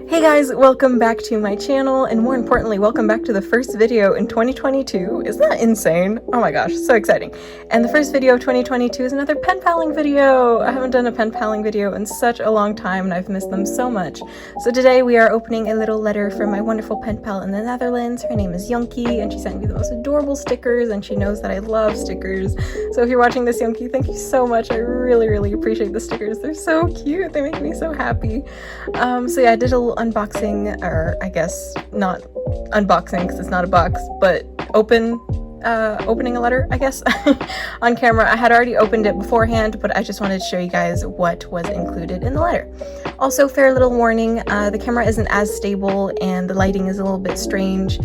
Hey guys, welcome back to my channel, and more importantly, welcome back to the first video in 2022. Isn't that insane? Oh my gosh, so exciting. And the first video of 2022 is another pen paling video. I haven't done a pen paling video in such a long time, and I've missed them so much. So today we are opening a little letter from my wonderful pen pal in the Netherlands. Her name is Yonki, and she sent me the most adorable stickers, and she knows that I love stickers. So if you're watching this, Yonki, thank you so much. I really appreciate the stickers. They're so cute. They make me so happy. So yeah, I did a little unboxing, or I guess not unboxing because it's not a box, but opening a letter, I guess, on camera. I had already opened it beforehand, but I just wanted to show you guys what was included in the letter. Also, fair little warning, the camera isn't as stable and the lighting is a little bit strange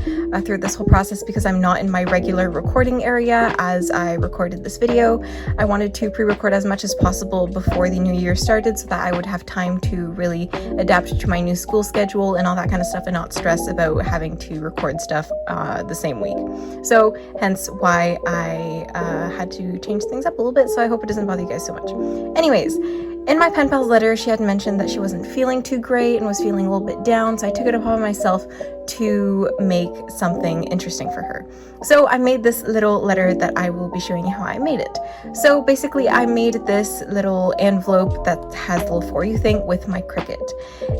through this whole process because I'm not in my regular recording area as I recorded this video. I wanted to pre-record as much as possible before the new year started so that I would have time to really adapt to my new school schedule and all that kind of stuff and not stress about having to record stuff the same week. So hence why I had to change things up a little bit, so I hope it doesn't bother you guys so much. Anyways, in my pen pal's letter, she had mentioned that she wasn't feeling too great and was feeling a little bit down, so I took it upon myself to make something interesting for her. So I made this little letter that I will be showing you how I made it. So basically I made this little envelope that has the little for you thing with my Cricut.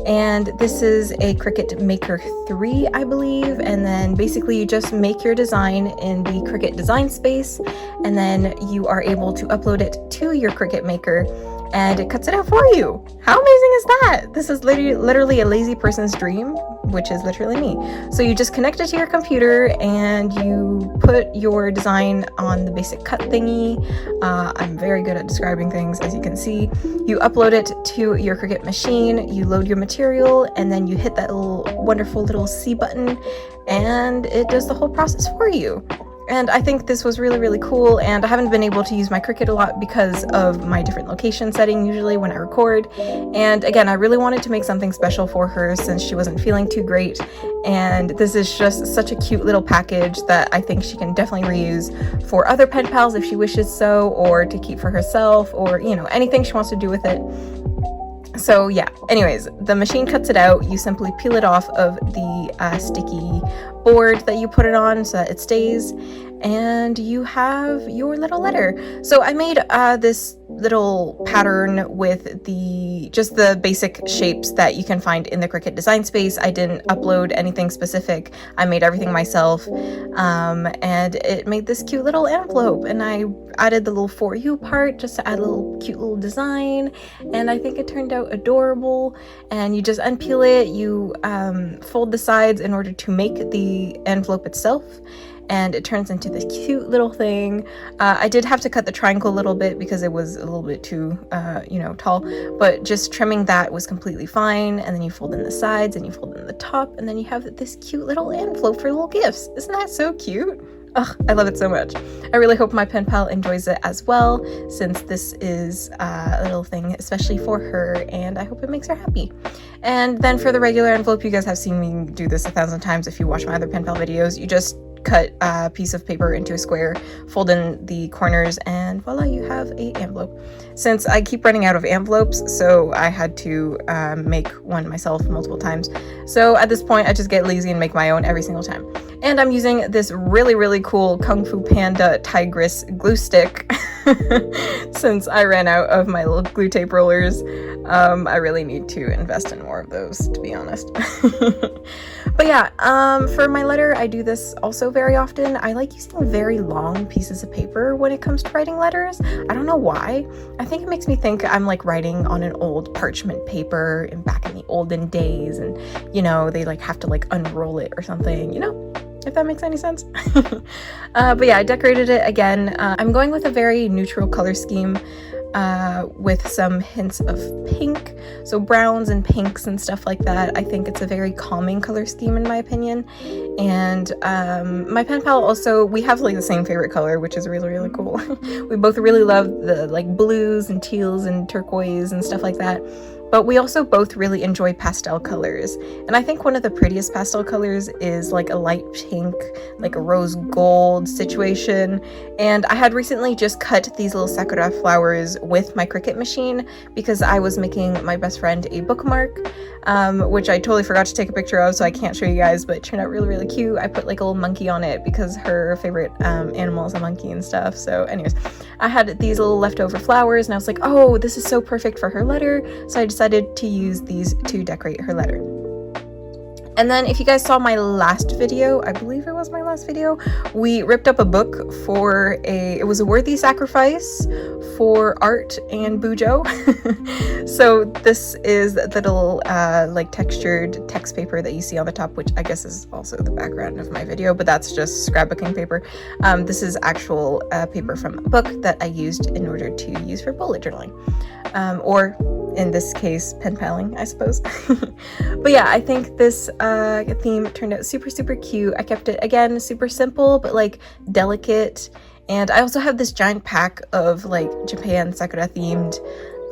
And this is a Cricut Maker 3, I believe, and then basically you just make your design in the Cricut design space, and then you are able to upload it to your Cricut Maker and it cuts it out for you. How amazing is that? This is literally a lazy person's dream, which is literally me. So you just connect it to your computer and you put your design on the basic cut thingy. I'm very good at describing things, as you can see. You upload it to your Cricut machine, you load your material, and then you hit that little wonderful little C button and it does the whole process for you. And I think this was really cool, and I haven't been able to use my Cricut a lot because of my different location setting usually when I record. And again, I really wanted to make something special for her since she wasn't feeling too great, and this is just such a cute little package that I think she can definitely reuse for other pen pals if she wishes so, or to keep for herself, or you know, anything she wants to do with it. So yeah, anyways, the machine cuts it out. You simply peel it off of the sticky board that you put it on so that it stays, and you have your little letter. So I made this little pattern with just the basic shapes that you can find in the Cricut design space. I didn't upload anything specific. I made everything myself, and it made this cute little envelope, and I added the little for you part just to add a little cute little design, and I think it turned out adorable. And you just unpeel it, you fold the sides in order to make the envelope itself, and it turns into this cute little thing. I did have to cut the triangle a little bit because it was a little bit too, tall, but just trimming that was completely fine. And then you fold in the sides and you fold in the top, and then you have this cute little envelope for little gifts. Isn't that so cute? Ugh, I love it so much. I really hope my pen pal enjoys it as well, since this is a little thing especially for her, and I hope it makes her happy. And then for the regular envelope, you guys have seen me do this 1,000 times if you watch my other pen pal videos. You just cut a piece of paper into a square, fold in the corners, and voila, you have a envelope. Since I keep running out of envelopes, so I had to make one myself multiple times. So at this point, I just get lazy and make my own every single time. And I'm using this really cool Kung Fu Panda Tigress glue stick since I ran out of my little glue tape rollers. I really need to invest in more of those, to be honest. But yeah, for my letter, I do this also very often. I like using very long pieces of paper when it comes to writing letters. I don't know why. I think it makes me think I'm like writing on an old parchment paper and back in the olden days, and you know, they like have to like unroll it or something, you know? If that makes any sense. But yeah, I decorated it again. I'm going with a very neutral color scheme with some hints of pink, so browns and pinks and stuff like that. I think it's a very calming color scheme in my opinion, And my pen pal also, we have like the same favorite color, which is really, really cool. We both really love the like blues and teals and turquoise and stuff like that. But we also both really enjoy pastel colors. And I think one of the prettiest pastel colors is like a light pink, like a rose gold situation. And I had recently just cut these little sakura flowers with my Cricut machine because I was making my best friend a bookmark, which I totally forgot to take a picture of, so I can't show you guys, but it turned out really, really cute. I put like a little monkey on it because her favorite animal is a monkey and stuff. So anyways, I had these little leftover flowers and I was like, oh, this is so perfect for her letter. So I decided to use these to decorate her letter. And then if you guys saw my last video, I believe it was my last video, we ripped up a book for it was a worthy sacrifice for art and bujo. So this is the little like textured text paper that you see on the top, which I guess is also the background of my video, but that's just scrapbooking paper. This is actual paper from a book that I used in order to use for bullet journaling, or in this case, pen paling, I suppose. But yeah, I think this theme turned out super, super cute. I kept it, again, super simple, but like delicate. And I also have this giant pack of like Japan Sakura themed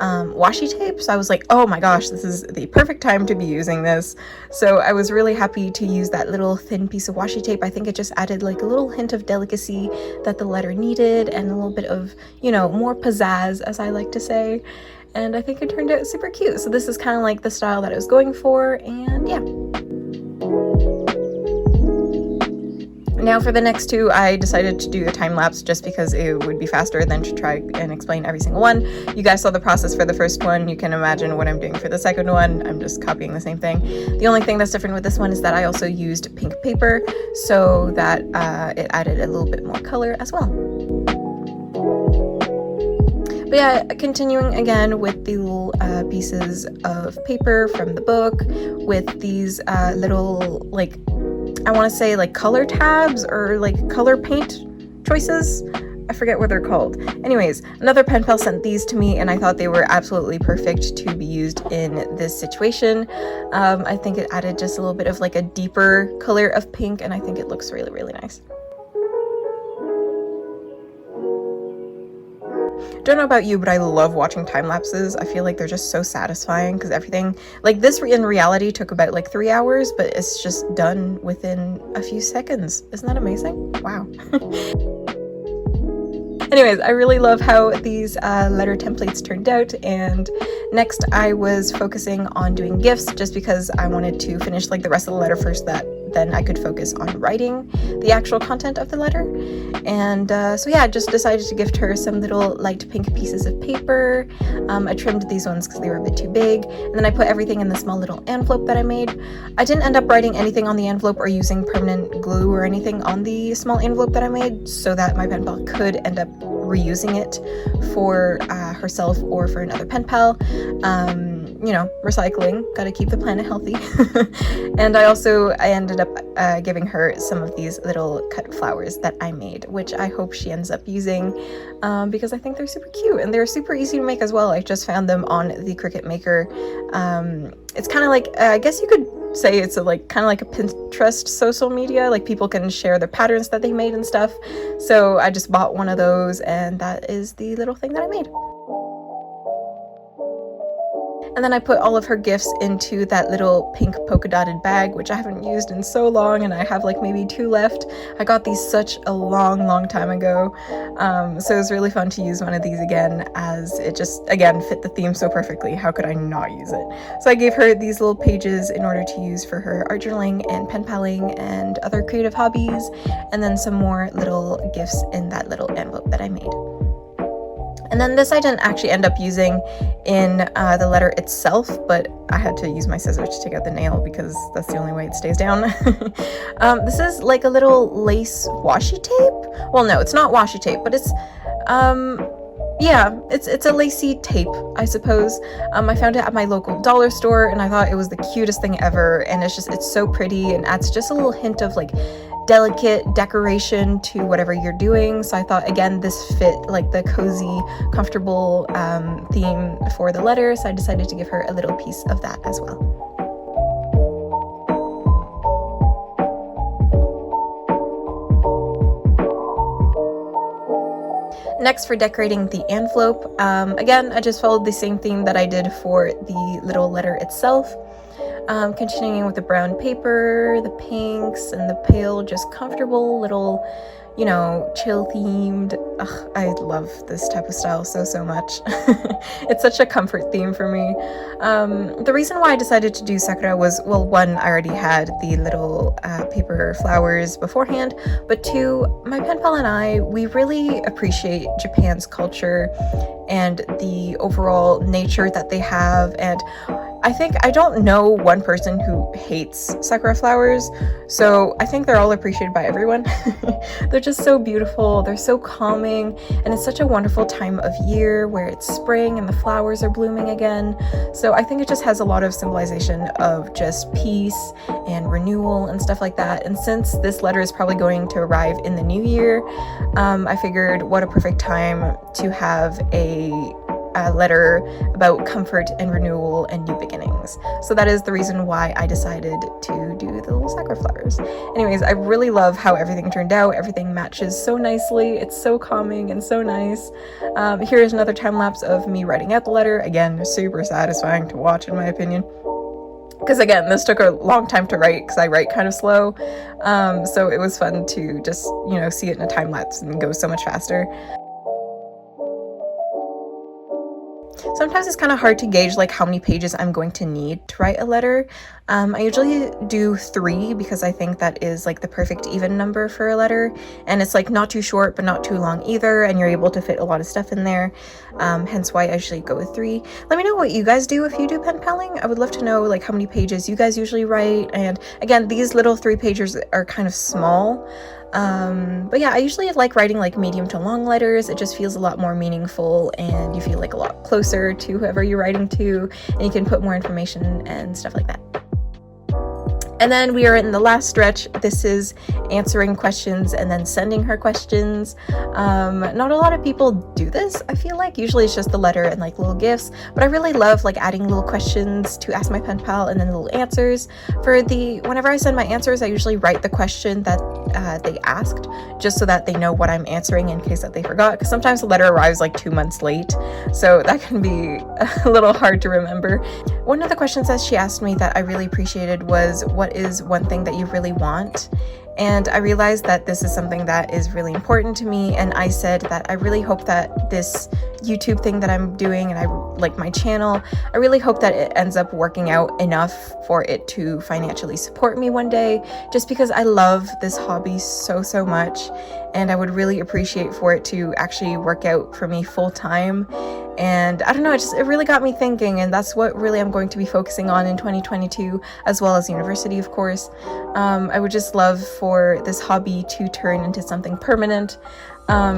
washi tape. So I was like, oh my gosh, this is the perfect time to be using this. So I was really happy to use that little thin piece of washi tape. I think it just added like a little hint of delicacy that the letter needed and a little bit of, you know, more pizzazz, as I like to say. And I think it turned out super cute. So this is kind of like the style that I was going for, and yeah. Now for the next two, I decided to do a time lapse just because it would be faster than to try and explain every single one. You guys saw the process for the first one. You can imagine what I'm doing for the second one. I'm just copying the same thing. The only thing that's different with this one is that I also used pink paper so that it added a little bit more color as well. But yeah, continuing again with the little pieces of paper from the book with these little, like, I want to say like color tabs or like color paint choices. I forget what they're called. Anyways, another pen pal sent these to me and I thought they were absolutely perfect to be used in this situation. I think it added just a little bit of like a deeper color of pink, and I think it looks really, really nice. Don't know about you, but I love watching time lapses. I feel like they're just so satisfying because everything, like this in reality took about like 3 hours, but it's just done within a few seconds. Isn't that amazing? Wow. Anyways, I really love how these letter templates turned out, and next I was focusing on doing gifts just because I wanted to finish like the rest of the letter first, that then I could focus on writing the actual content of the letter. And so yeah, I just decided to gift her some little light pink pieces of paper. I trimmed these ones because they were a bit too big, and then I put everything in the small little envelope that I made. I didn't end up writing anything on the envelope or using permanent glue or anything on the small envelope that I made so that my pen pal could end up reusing it for herself or for another pen pal. You know, recycling, gotta keep the planet healthy. And I ended up giving her some of these little cut flowers that I made, which I hope she ends up using because I think they're super cute and they're super easy to make as well. I just found them on the Cricut Maker. It's kind of like, I guess you could say it's kind of like a Pinterest social media, like people can share their patterns that they made and stuff. So I just bought one of those, and that is the little thing that I made. And then I put all of her gifts into that little pink polka dotted bag, which I haven't used in so long, and I have like maybe 2 left. I got these such a long time ago. So it was really fun to use one of these again, as it just, again, fit the theme so perfectly. How could I not use it? So I gave her these little pages in order to use for her art journaling and pen paling and other creative hobbies, and then some more little gifts in that little envelope that I made. And then this I didn't actually end up using in the letter itself, but I had to use my scissors to take out the nail because that's the only way it stays down. This is like a little lace washi tape. Well, no, it's not washi tape, but it's, yeah, it's a lacy tape, I suppose. I found it at my local dollar store, and I thought it was the cutest thing ever, and it's so pretty and adds just a little hint of like delicate decoration to whatever you're doing. So I thought, again, this fit like the cozy, comfortable theme for the letter, so I decided to give her a little piece of that as well. Next, for decorating the envelope, again, I just followed the same theme that I did for the little letter itself. Continuing with the brown paper, the pinks, and the pale, just comfortable little, you know, chill themed. Ugh, I love this type of style so much. It's such a comfort theme for me. The reason why I decided to do sakura was, well, one, I already had the little paper flowers beforehand, but two, my pen pal and I, we really appreciate Japan's culture and the overall nature that they have, and I don't know one person who hates sakura flowers, so I think they're all appreciated by everyone. They're just so beautiful, they're so calming, and it's such a wonderful time of year where it's spring and the flowers are blooming again. So I think it just has a lot of symbolization of just peace and renewal and stuff like that. And since this letter is probably going to arrive in the new year, I figured what a perfect time to have a letter about comfort and renewal and new beginnings. So that is the reason why I decided to do the little sakura flowers. Anyways, I really love how everything turned out. Everything matches so nicely. It's so calming and so nice. Here is another time lapse of me writing out the letter. Again, super satisfying to watch in my opinion. Because again, this took a long time to write because I write kind of slow. So it was fun to just, you know, see it in a time lapse and go so much faster. Sometimes it's kind of hard to gauge like how many pages I'm going to need to write a letter. I usually do 3 because I think that is like the perfect even number for a letter, and it's like not too short but not too long either, and you're able to fit a lot of stuff in there, hence why I usually go with 3. Let me know what you guys do if you do pen paling. I would love to know like how many pages you guys usually write, and again, these little 3 pages are kind of small. But yeah, I usually like writing like medium to long letters. It just feels a lot more meaningful and you feel like a lot closer to whoever you're writing to, and you can put more information and stuff like that. And then we are in the last stretch. This is answering questions and then sending her questions. Not a lot of people do this, I feel like. Usually it's just the letter and like little gifts, but I really love like adding little questions to ask my pen pal and then little answers. Whenever I send my answers, I usually write the question that they asked, just so that they know what I'm answering in case that they forgot, because sometimes the letter arrives like 2 months late, so that can be a little hard to remember. One of the questions that she asked me that I really appreciated was, what is one thing that you really want? And I realized that this is something that is really important to me, and I said that I really hope that this YouTube thing that I'm doing, and I like my channel, I really hope that it ends up working out enough for it to financially support me one day, just because I love this hobby so much, and I would really appreciate for it to actually work out for me full time. And I don't know, it really got me thinking, and that's what really I'm going to be focusing on in 2022, as well as university, of course. I would just love for this hobby to turn into something permanent,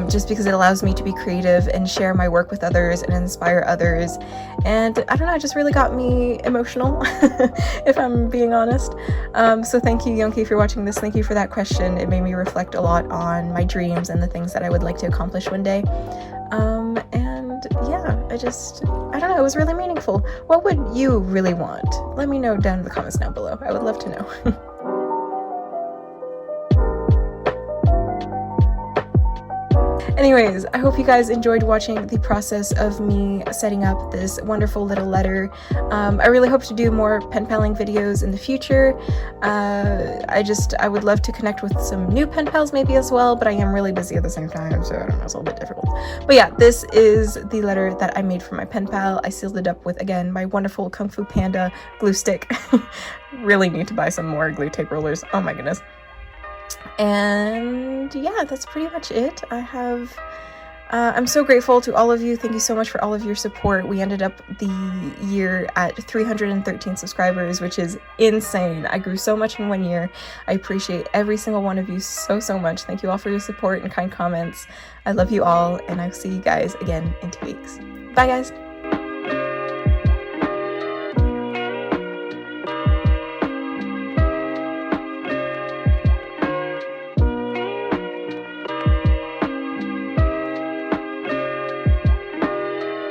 just because it allows me to be creative and share my work with others and inspire others. And I don't know, it just really got me emotional, if I'm being honest. So thank you, Yonki, for watching this. Thank you for that question. It made me reflect a lot on my dreams and the things that I would like to accomplish one day. And yeah, I don't know, it was really meaningful. What would you really want? Let me know down in the comments down below. I would love to know. Anyways, I hope you guys enjoyed watching the process of me setting up this wonderful little letter. I really hope to do more pen paling videos in the future. I would love to connect with some new pen pals maybe as well, but I am really busy at the same time, so I don't know, it's a little bit difficult. But yeah, this is the letter that I made for my pen pal. I sealed it up with, again, my wonderful Kung Fu Panda glue stick. Really need to buy some more glue tape rollers. Oh my goodness. And yeah, that's pretty much it. I'm so grateful to all of you. Thank you so much for all of your support. We ended up the year at 313 subscribers, which is insane. I grew so much in 1 year. I appreciate every single one of you so much. Thank you all for your support and kind comments. I love you all, and I'll see you guys again in 2 weeks. Bye guys.